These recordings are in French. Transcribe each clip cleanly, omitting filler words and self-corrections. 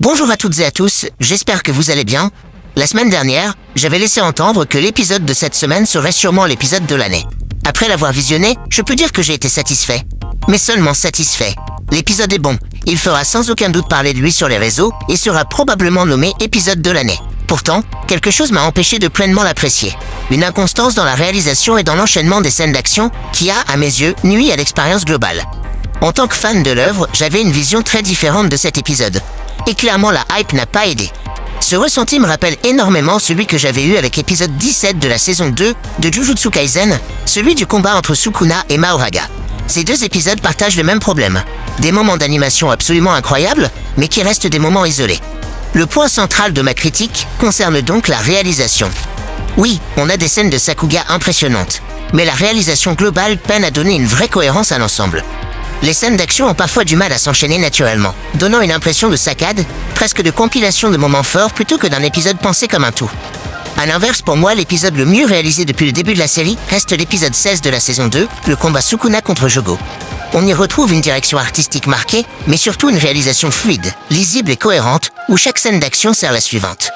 Bonjour à toutes et à tous, j'espère que vous allez bien. La semaine dernière, j'avais laissé entendre que l'épisode de cette semaine serait sûrement l'épisode de l'année. Après l'avoir visionné, je peux dire que j'ai été satisfait. Mais seulement satisfait. L'épisode est bon, il fera sans aucun doute parler de lui sur les réseaux et sera probablement nommé épisode de l'année. Pourtant, quelque chose m'a empêché de pleinement l'apprécier. Une inconstance dans la réalisation et dans l'enchaînement des scènes d'action qui a, à mes yeux, nui à l'expérience globale. En tant que fan de l'œuvre, j'avais une vision très différente de cet épisode. Et clairement la hype n'a pas aidé. Ce ressenti me rappelle énormément celui que j'avais eu avec l'épisode 17 de la saison 2 de Jujutsu Kaisen, celui du combat entre Sukuna et Mahoraga. Ces deux épisodes partagent le même problème. Des moments d'animation absolument incroyables, mais qui restent des moments isolés. Le point central de ma critique concerne donc la réalisation. Oui, on a des scènes de Sakuga impressionnantes, mais la réalisation globale peine à donner une vraie cohérence à l'ensemble. Les scènes d'action ont parfois du mal à s'enchaîner naturellement, donnant une impression de saccade, presque de compilation de moments forts plutôt que d'un épisode pensé comme un tout. À l'inverse, pour moi, l'épisode le mieux réalisé depuis le début de la série reste l'épisode 16 de la saison 2, le combat Sukuna contre Jogo. On y retrouve une direction artistique marquée, mais surtout une réalisation fluide, lisible et cohérente, où chaque scène d'action sert la suivante.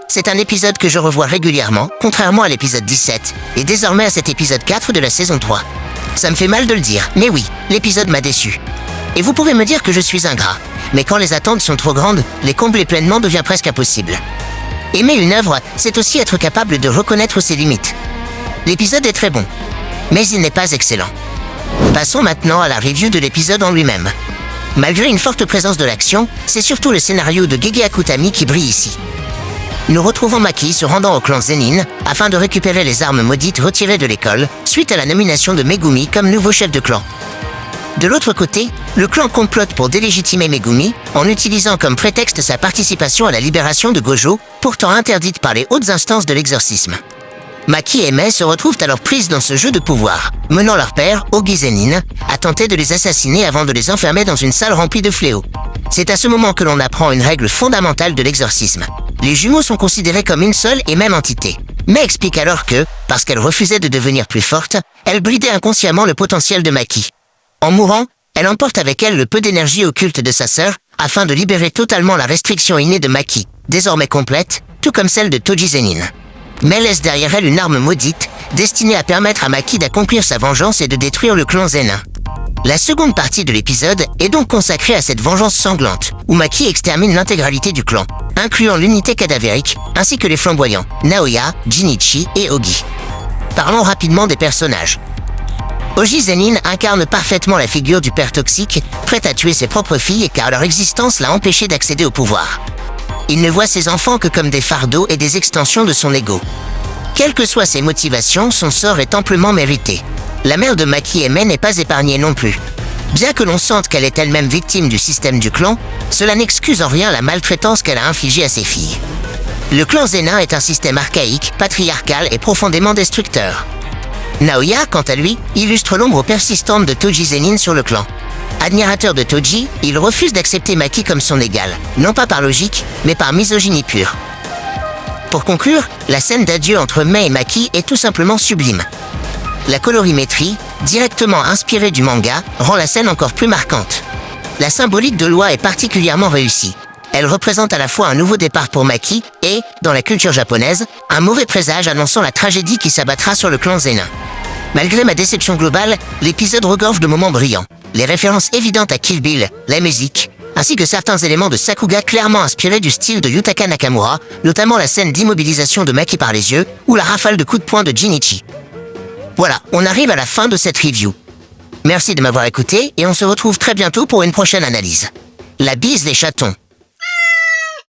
C'est un épisode que je revois régulièrement, contrairement à l'épisode 17, et désormais à cet épisode 4 de la saison 3. Ça me fait mal de le dire, mais oui, l'épisode m'a déçu. Et vous pouvez me dire que je suis ingrat, mais quand les attentes sont trop grandes, les combler pleinement devient presque impossible. Aimer une œuvre, c'est aussi être capable de reconnaître ses limites. L'épisode est très bon, mais il n'est pas excellent. Passons maintenant à la review de l'épisode en lui-même. Malgré une forte présence de l'action, c'est surtout le scénario de Gege Akutami qui brille ici. Nous retrouvons Maki se rendant au clan Zenin afin de récupérer les armes maudites retirées de l'école suite à la nomination de Megumi comme nouveau chef de clan. De l'autre côté, le clan complote pour délégitimer Megumi en utilisant comme prétexte sa participation à la libération de Gojo, pourtant interdite par les hautes instances de l'exorcisme. Maki et Mei se retrouvent alors prises dans ce jeu de pouvoir, menant leur père, Ogi Zenin, à tenter de les assassiner avant de les enfermer dans une salle remplie de fléaux. C'est à ce moment que l'on apprend une règle fondamentale de l'exorcisme. Les jumeaux sont considérés comme une seule et même entité. Mei explique alors que, parce qu'elle refusait de devenir plus forte, elle bridait inconsciemment le potentiel de Maki. En mourant, elle emporte avec elle le peu d'énergie occulte de sa sœur, afin de libérer totalement la restriction innée de Maki, désormais complète, tout comme celle de Toji Zenin. Mei laisse derrière elle une arme maudite, destinée à permettre à Maki d'accomplir sa vengeance et de détruire le clan Zenin. La seconde partie de l'épisode est donc consacrée à cette vengeance sanglante, où Maki extermine l'intégralité du clan, incluant l'unité cadavérique, ainsi que les flamboyants, Naoya, Jinichi et Ogi. Parlons rapidement des personnages. Ogi Zenin incarne parfaitement la figure du père toxique, prêt à tuer ses propres filles car leur existence l'a empêché d'accéder au pouvoir. Il ne voit ses enfants que comme des fardeaux et des extensions de son ego. Quelles que soient ses motivations, son sort est amplement mérité. La mère de Maki et Mei n'est pas épargnée non plus. Bien que l'on sente qu'elle est elle-même victime du système du clan, cela n'excuse en rien la maltraitance qu'elle a infligée à ses filles. Le clan Zenin est un système archaïque, patriarcal et profondément destructeur. Naoya, quant à lui, illustre l'ombre persistante de Toji Zenin sur le clan. Admirateur de Toji, il refuse d'accepter Maki comme son égal, non pas par logique, mais par misogynie pure. Pour conclure, la scène d'adieu entre Mei et Maki est tout simplement sublime. La colorimétrie, directement inspirée du manga, rend la scène encore plus marquante. La symbolique de l'oie est particulièrement réussie. Elle représente à la fois un nouveau départ pour Maki et, dans la culture japonaise, un mauvais présage annonçant la tragédie qui s'abattra sur le clan Zenin. Malgré ma déception globale, l'épisode regorge de moments brillants. Les références évidentes à Kill Bill, la musique, ainsi que certains éléments de Sakuga clairement inspirés du style de Yutaka Nakamura, notamment la scène d'immobilisation de Maki par les yeux ou la rafale de coups de poing de Jinichi. Voilà, on arrive à la fin de cette review. Merci de m'avoir écouté et on se retrouve très bientôt pour une prochaine analyse. La bise les chatons.